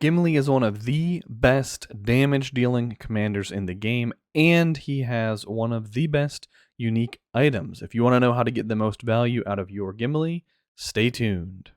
Gimli is one of the best damage dealing commanders in the game, and he has one of the best unique items. If you want to know how to get the most value out of your Gimli, stay tuned.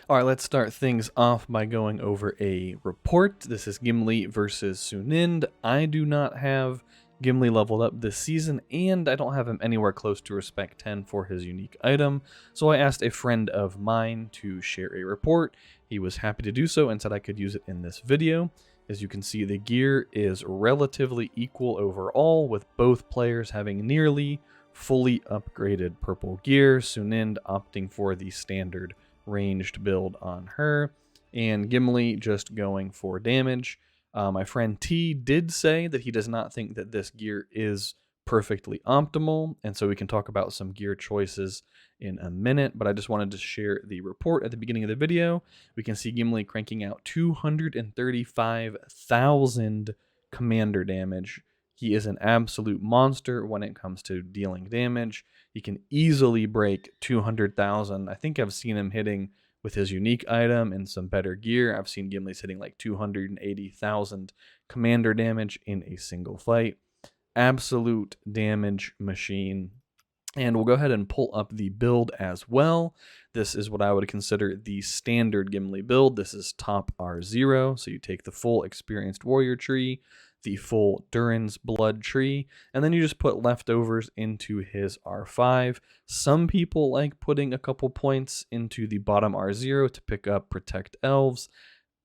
All right, let's start things off by going over a report. This is Gimli versus Sunind. I do not have Gimli leveled up this season, and I don't have him anywhere close to respect 10 for his unique item, so I asked a friend of mine to share a report. He was happy to do so and said I could use it in this video. As you can see, the gear is relatively equal overall, with both players having nearly fully upgraded purple gear, Sunind opting for the standard ranged build on her, and Gimli just going for damage. My friend T did say that he does not think that this gear is perfectly optimal, and so we can talk about some gear choices in a minute, but I just wanted to share the report at the beginning of the video. We can see Gimli cranking out 235,000 commander damage. He is an absolute monster when it comes to dealing damage. He can easily break 200,000. I think I've seen him hitting with his unique item and some better gear. I've seen Gimli's hitting like 280,000 commander damage in a single fight. Absolute damage machine. And we'll go ahead and pull up the build as well. This is what I would consider the standard Gimli build. This is top R0, so you take the full experienced warrior tree, the full Durin's blood tree, and then you just put leftovers into his R5. Some people like putting a couple points into the bottom R0 to pick up Protect Elves.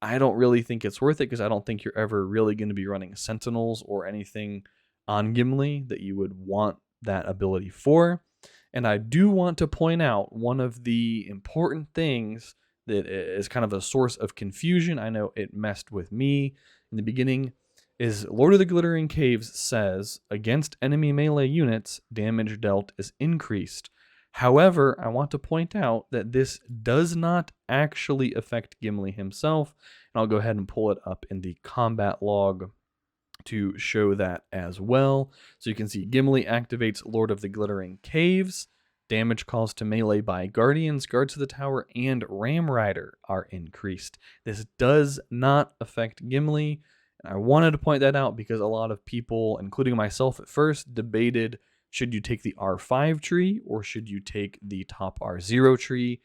I don't really think it's worth it because I don't think you're ever really going to be running Sentinels or anything on Gimli that you would want that ability for. And I do want to point out one of the important things that is kind of a source of confusion. I know it messed with me in the beginning. Is Lord of the Glittering Caves says, against enemy melee units, damage dealt is increased. However, I want to point out that this does not actually affect Gimli himself, and I'll go ahead and pull it up in the combat log to show that as well. So you can see Gimli activates Lord of the Glittering Caves. Damage caused to melee by Guardians, Guards of the Tower, and Ram Rider are increased. This does not affect Gimli. I wanted to point that out because a lot of people, including myself at first, debated should you take the R5 tree or should you take the top R0 tree.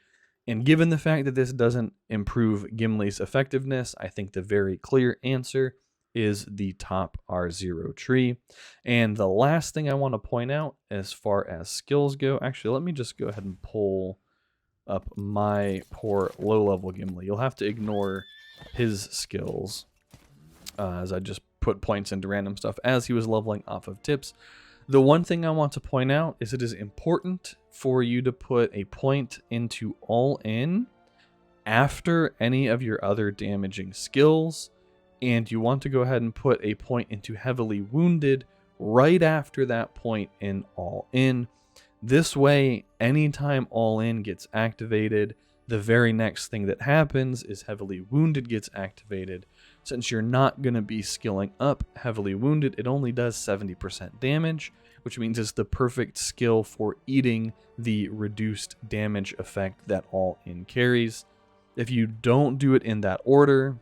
And given the fact that this doesn't improve Gimli's effectiveness, I think the very clear answer is the top R0 tree. And the last thing I want to point out as far as skills go, actually, let me just go ahead and pull up my poor low-level Gimli. You'll have to ignore his skills. As I just put points into random stuff as he was leveling off of tips. The one thing I want to point out is it is important for you to put a point into all in after any of your other damaging skills, and you want to go ahead and put a point into heavily wounded right after that point in all in. This way, anytime all in gets activated, the very next thing that happens is heavily wounded gets activated. Since you're not going to be skilling up heavily wounded, it only does 70% damage, which means it's the perfect skill for eating the reduced damage effect that all in carries. If you don't do it in that order,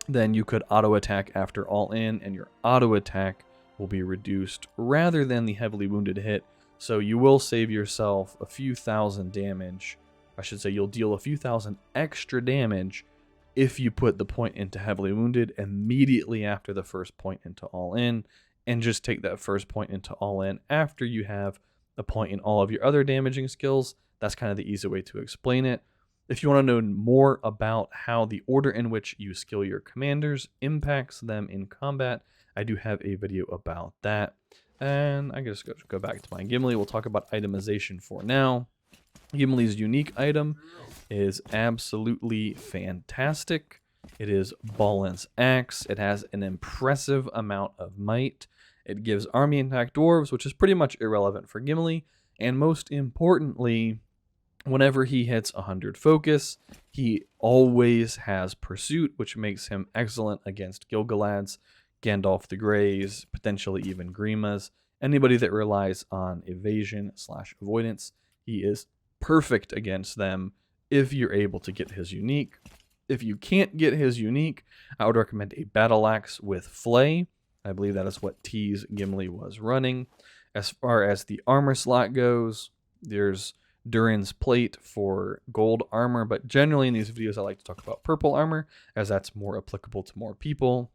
then you could auto attack after all in, and your auto attack will be reduced rather than the heavily wounded hit. So you will save yourself a few thousand damage. I should say you'll deal a few thousand extra damage if you put the point into heavily wounded immediately after the first point into all in, and just take that first point into all in after you have a point in all of your other damaging skills. That's kind of the easy way to explain it. If you want to know more about how the order in which you skill your commanders impacts them in combat, I do have a video about that. And I guess go back to my Gimli. We'll talk about itemization for now. Gimli's unique item is absolutely fantastic. It is Balance Axe. It has an impressive amount of might. It gives army attack dwarves, which is pretty much irrelevant for Gimli. And most importantly, whenever he hits 100 focus, he always has pursuit, which makes him excellent against Gil-galads, Gandalf the Greys, potentially even Grimas. Anybody that relies on evasion/avoidance, he is perfect against them if you're able to get his unique. If you can't get his unique, I would recommend a battle axe with flay. I believe that is what T's Gimli was running. As far as the armor slot goes, there's Durin's plate for gold armor, but generally in these videos I like to talk about purple armor as that's more applicable to more people.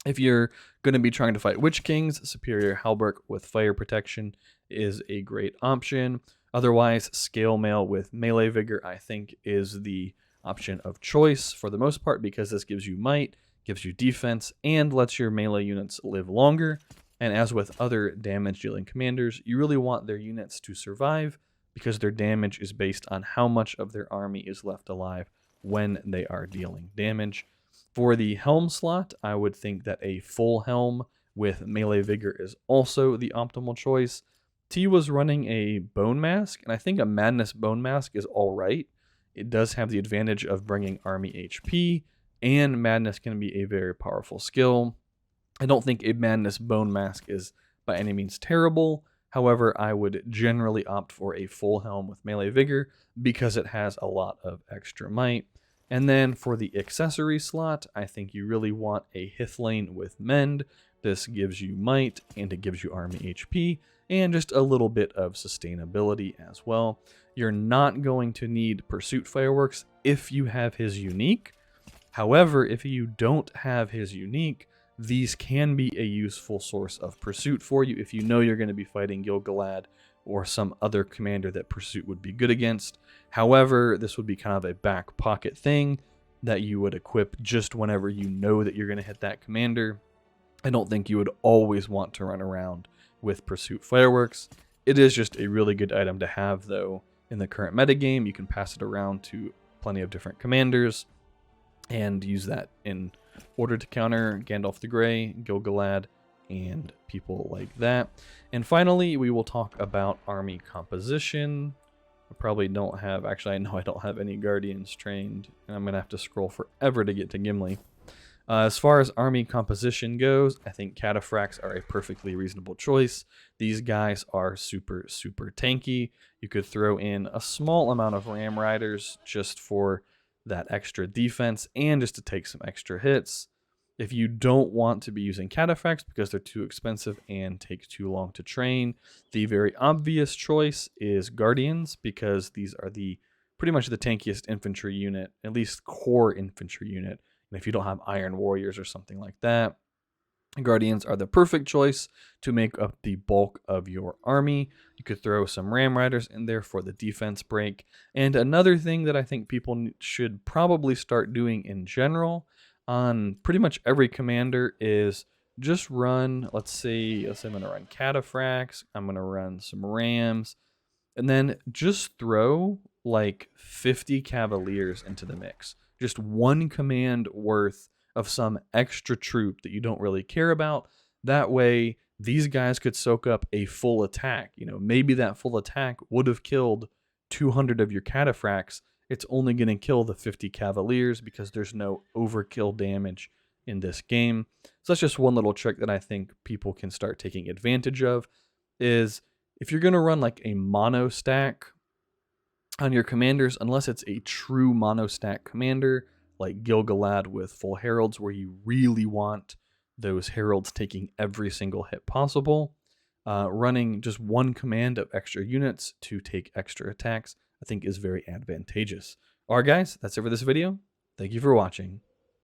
If you're going to be trying to fight Witch Kings, Superior Halberd with fire protection is a great option. Otherwise, Scale Mail with melee vigor I think is the option of choice for the most part, because this gives you might, gives you defense, and lets your melee units live longer. And as with other damage dealing commanders, you really want their units to survive because their damage is based on how much of their army is left alive when they are dealing damage. For the helm slot, I would think that a full helm with melee vigor is also the optimal choice. T was running a bone mask, and I think a madness bone mask is all right. It does have the advantage of bringing army HP, and madness can be a very powerful skill. I don't think a madness bone mask is by any means terrible. However, I would generally opt for a full helm with melee vigor because it has a lot of extra might. And then for the accessory slot, I think you really want a Hithlane with Mend. This gives you might, and it gives you army HP, and just a little bit of sustainability as well. You're not going to need Pursuit Fireworks if you have his unique. However, if you don't have his unique, these can be a useful source of pursuit for you if you know you're going to be fighting Gil-galad or some other commander that pursuit would be good against. However, this would be kind of a back pocket thing that you would equip just whenever you know that you're going to hit that commander. I don't think you would always want to run around with Pursuit Fireworks. It is just a really good item to have, though. In the current metagame, you can pass it around to plenty of different commanders and use that in order to counter Gandalf the Grey, Gil-galad, and people like that. And finally, we will talk about army composition. I probably don't have, actually I know I don't have any Guardians trained, and I'm going to have to scroll forever to get to Gimli. As far as army composition goes, I think Cataphracts are a perfectly reasonable choice. These guys are super, super tanky. You could throw in a small amount of Ram Riders just for that extra defense and just to take some extra hits. If you don't want to be using Cataphracts because they're too expensive and take too long to train, the very obvious choice is Guardians, because these are pretty much the tankiest infantry unit, at least core infantry unit. And if you don't have Iron Warriors or something like that, Guardians are the perfect choice to make up the bulk of your army. You could throw some Ram Riders in there for the defense break. And another thing that I think people should probably start doing in general on pretty much every commander is just run, let's say I'm going to run Cataphracts, I'm going to run some Rams, and then just throw like 50 Cavaliers into the mix. Just one command worth of some extra troop that you don't really care about. That way, these guys could soak up a full attack. You know, maybe that full attack would have killed 200 of your Cataphracts. It's only going to kill the 50 Cavaliers because there's no overkill damage in this game. So that's just one little trick that I think people can start taking advantage of, is if you're going to run like a mono stack on your commanders, unless it's a true mono stack commander like Gil-galad with full heralds, where you really want those heralds taking every single hit possible, running just one command of extra units to take extra attacks, I think is very advantageous. Alright guys, that's it for this video. Thank you for watching.